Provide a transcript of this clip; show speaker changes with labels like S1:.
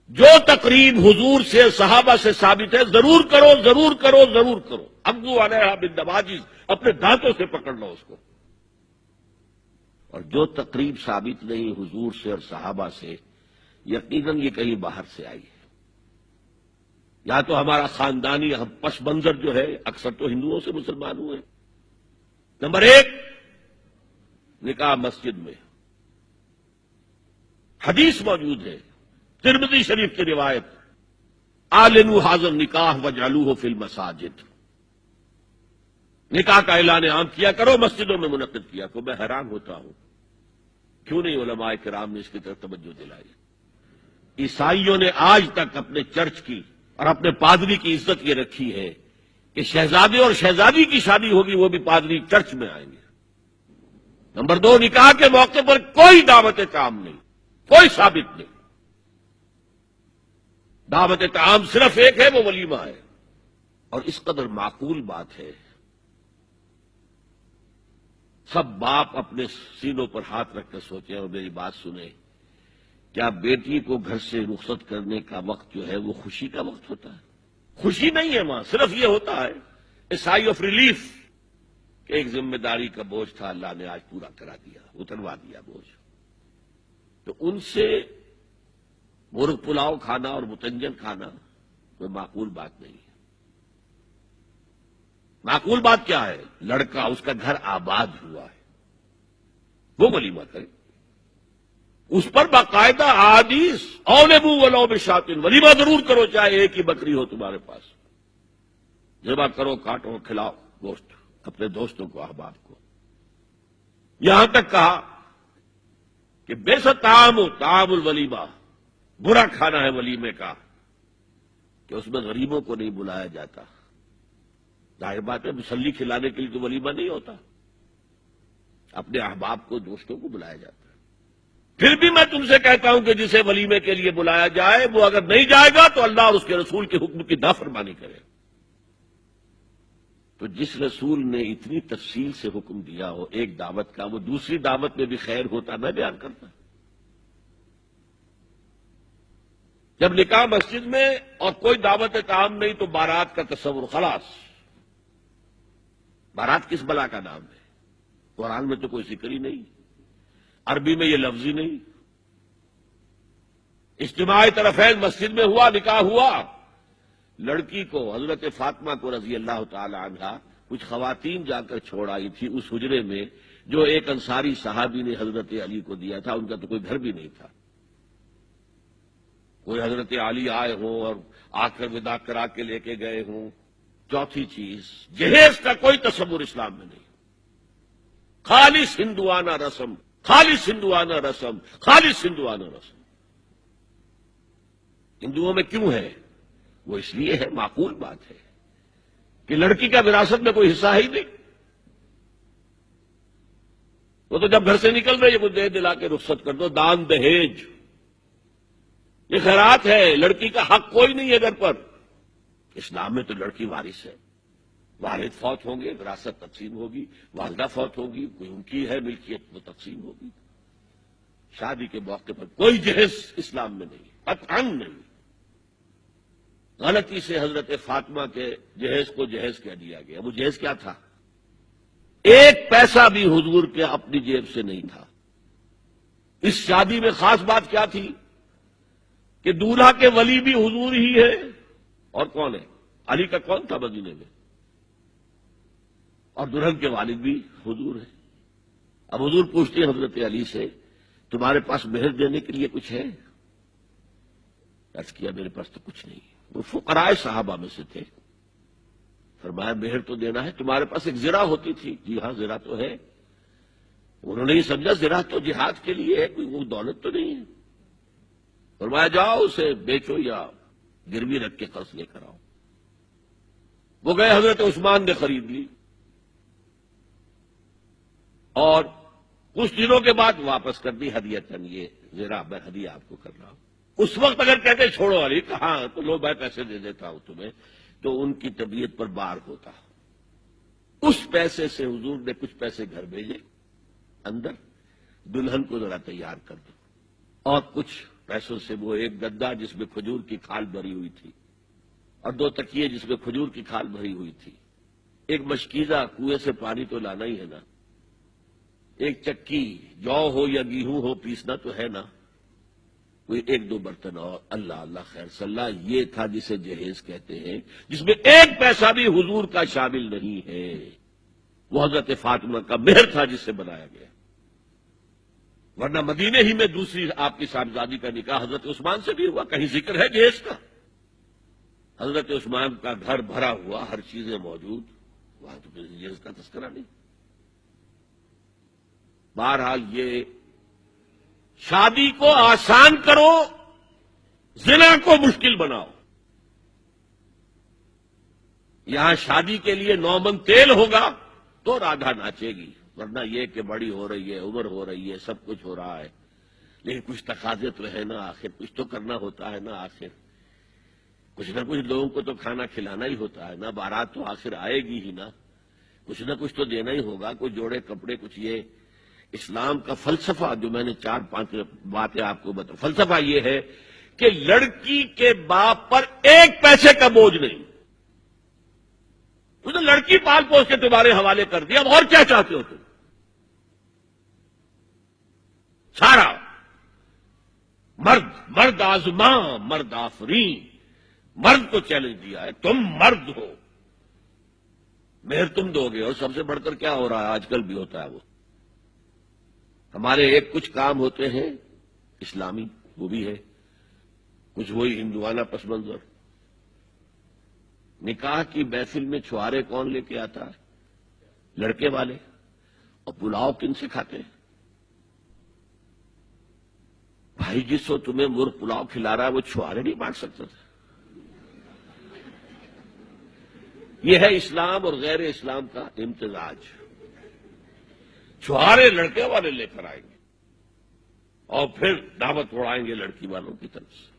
S1: جو تقریب حضور سے صحابہ سے ثابت ہے ضرور کرو ضرور کرو ضرور کرو. ابو علیہ بالنواجذ، اپنے دانتوں سے پکڑ لو اس کو. اور جو تقریب ثابت نہیں حضور سے اور صحابہ سے، یقیناً یہ کہیں باہر سے آئی ہے. یا تو ہمارا خاندانی پس منظر جو ہے، اکثر تو ہندوؤں سے مسلمان ہوئے. نمبر ایک، نکاح مسجد میں. حدیث موجود ہے ترمذی شریف کی روایت، اعلنوا حاضر نکاح وجعلوہ فی المساجد. نکاح کا اعلان عام کیا کرو، مسجدوں میں منعقد کیا کرو. میں حیران ہوتا ہوں کیوں نہیں علماء کرام نے اس کی طرف توجہ دلائی. عیسائیوں نے آج تک اپنے چرچ کی اور اپنے پادری کی عزت یہ رکھی ہے کہ شہزادے اور شہزادی کی شادی ہوگی وہ بھی پادری چرچ میں آئیں گے. نمبر دو، نکاح کے موقع پر کوئی دعوت طعام نہیں، کوئی ثابت نہیں. دعوت طعام صرف ایک ہے، وہ ولیمہ ہے. اور اس قدر معقول بات ہے، سب باپ اپنے سینوں پر ہاتھ رکھ کر سوچیں اور میری بات سنیں. کیا بیٹی کو گھر سے رخصت کرنے کا وقت جو ہے وہ خوشی کا وقت ہوتا ہے؟ خوشی نہیں ہے وہاں، صرف یہ ہوتا ہے اے سائی آف ریلیف کہ ایک ذمہ داری کا بوجھ تھا، اللہ نے آج پورا کرا دیا، اتروا دیا بوجھ. تو ان سے مرغ پلاؤ کھانا اور متنجن کھانا کوئی معقول بات نہیں ہے. معقول بات کیا ہے؟ لڑکا، اس کا گھر آباد ہوا ہے، وہ ولیمہ کرے. اس پر باقاعدہ احادیث اولبو ولو بشاتن، ولیمہ ضرور کرو چاہے ایک ہی بکری ہو تمہارے پاس. ذبح کرو، کاٹو، کھلاؤ گوشت اپنے دوستوں کو، احباب کو. یہاں تک کہا کہ بے طعام الولیمہ، برا کھانا ہے ولیمے کا کہ اس میں غریبوں کو نہیں بلایا جاتا. ظاہر بات ہے مسلی کھلانے کے لیے تو ولیمہ نہیں ہوتا، اپنے احباب کو، دوستوں کو بلایا جاتا ہے. پھر بھی میں تم سے کہتا ہوں کہ جسے ولیمے کے لیے بلایا جائے وہ اگر نہیں جائے گا تو اللہ اور اس کے رسول کے حکم کی نافرمانی کرے. تو جس رسول نے اتنی تفصیل سے حکم دیا ہو ایک دعوت کا، وہ دوسری دعوت میں بھی خیر ہوتا میں بیان کرتا. جب نکاح مسجد میں اور کوئی دعوت طعام نہیں تو بارات کا تصور خلاص. بارات کس بلا کا نام ہے؟ قرآن میں تو کوئی ذکر ہی نہیں، عربی میں یہ لفظ ہی نہیں. اجتماع طرفین مسجد میں ہوا، نکاح ہوا. لڑکی کو، حضرت فاطمہ کو رضی اللہ تعالی عنہا، کچھ خواتین جا کر چھوڑ آئی تھی اس حجرے میں جو ایک انصاری صحابی نے حضرت علی کو دیا تھا. ان کا تو کوئی گھر بھی نہیں تھا. کوئی حضرت علی آئے ہوں اور آ کر ودا کرا کے لے کے گئے ہوں. چوتھی چیز، جہیز کا کوئی تصور اسلام میں نہیں. خالص ہندوانہ رسم، خالص ہندوانہ رسم، خالص ہندوانہ رسم. ہندوؤں میں کیوں ہے؟ وہ اس لیے ہے، معقول بات ہے کہ لڑکی کا وراثت میں کوئی حصہ ہی نہیں. وہ تو جب گھر سے نکل رہے وہ دے دلا کے رخصت کر دو. دان دہیج یہ خیرات ہے، لڑکی کا حق کوئی نہیں ہے گھر پر. اسلام میں تو لڑکی وارث ہے. والد فوت ہوں گے، وراثت تقسیم ہوگی. والدہ فوت ہوگی، کوئی ان کی ہے ملکیت، وہ تقسیم ہوگی. شادی کے موقع پر کوئی جہیز اسلام میں نہیں، قطعاً نہیں. غلطی سے حضرت فاطمہ کے جہیز کو جہیز کہہ دیا گیا. وہ جہیز کیا تھا؟ ایک پیسہ بھی حضور کے اپنی جیب سے نہیں تھا. اس شادی میں خاص بات کیا تھی کہ دولہا کے ولی بھی حضور ہی ہے. اور کون ہے؟ علی کا کون تھا مدینے میں؟ اور دلہن کے والد بھی حضور ہے. اب حضور پوچھتے ہیں حضرت علی سے، تمہارے پاس مہر دینے کے لیے کچھ ہے؟ عرض کیا میرے پاس تو کچھ نہیں. وہ فقراء صحابہ میں سے تھے. فرمایا مہر تو دینا ہے. تمہارے پاس ایک زرہ ہوتی تھی؟ جی ہاں زرہ تو ہے. انہوں نے یہ سمجھا زرہ تو جہاد کے لیے ہے، کوئی وہ دولت تو نہیں ہے. فرمایا جاؤ اسے بیچو یا گروی رکھ کے قرض لے کر آؤ. وہ گئے، حضرت عثمان نے خرید لی اور کچھ دنوں کے بعد واپس کر دی ہدیتاً. یہ زرہ میں ہدیہ آپ کو کر رہا ہوں. اس وقت اگر کہتے چھوڑو علی، کہاں تو لو میں پیسے دے دیتا ہوں تمہیں، تو ان کی طبیعت پر بار ہوتا. اس پیسے سے حضور نے کچھ پیسے گھر بھیجے اندر، دلہن کو ذرا تیار کر دو اور کچھ پیسوں سے وہ ایک گدا جس میں کھجور کی کھال بھری ہوئی تھی اور 2 تکیے جس میں کھجور کی کھال بھری ہوئی تھی، ایک مشکیزہ کنویں سے پانی تو لانا ہی ہے نا، ایک چکی جو ہو یا گیہوں ہو پیسنا تو ہے نا، کوئی 1-2 برتن اور اللہ اللہ خیر صلی اللہ، یہ تھا جسے جہیز کہتے ہیں، جس میں ایک پیسہ بھی حضور کا شامل نہیں ہے۔ وہ حضرت فاطمہ کا مہر تھا جس سے بنایا گیا، ورنہ مدینے ہی میں دوسری آپ کی صاحبزادی کا نکاح حضرت عثمان سے بھی ہوا، کہیں ذکر ہے جہیز کا؟ حضرت عثمان کا گھر بھرا ہوا، ہر چیزیں موجود، وہاں تو کسی جہیز کا تذکرہ نہیں۔ بہرحال یہ شادی کو آسان کرو، زنا کو مشکل بناؤ۔ یہاں شادی کے لیے 9 من تیل ہوگا تو رادھا ناچے گی، ورنہ یہ کہ بڑی ہو رہی ہے، عمر ہو رہی ہے، سب کچھ ہو رہا ہے، لیکن کچھ تقاضے تو ہے نا، آخر کچھ تو کرنا ہوتا ہے نا، آخر کچھ نہ کچھ لوگوں کو تو کھانا کھلانا ہی ہوتا ہے نا، بارات تو آخر آئے گی ہی نا، کچھ نہ کچھ تو دینا ہی ہوگا، کچھ جوڑے کپڑے، کچھ یہ۔ اسلام کا فلسفہ جو میں نے 4-5 باتیں آپ کو بتا، فلسفہ یہ ہے کہ لڑکی کے باپ پر 1 پیسے کا بوجھ نہیں، اس نے لڑکی پال پوس کے تمہارے حوالے کر دیا، اب اور کیا چاہتے ہو تم؟ سارا مرد آزماں مرد آفرین، مرد کو چیلنج دیا ہے، تم مرد ہو، مہر تم دو گے، اور سب سے بڑھ کر کیا ہو رہا ہے آج کل بھی ہوتا ہے، وہ ہمارے ایک کچھ کام ہوتے ہیں اسلامی، وہ بھی ہے، کچھ وہی ہندوانہ پس منظر۔ نکاح کی محفل میں چھوارے کون لے کے آتا ہے؟ لڑکے والے، اور پلاؤ کن سے کھاتے ہیں؟ بھائی جس کو تمہیں مرغ پلاؤ کھلا رہا ہے وہ چھوارے نہیں بانٹ سکتا تھا؟ یہ ہے اسلام اور غیر اسلام کا امتزاج۔ چھوارے لڑکے والے لے کر آئیں گے اور پھر دعوت اڑائیں گے لڑکی والوں کی طرف سے۔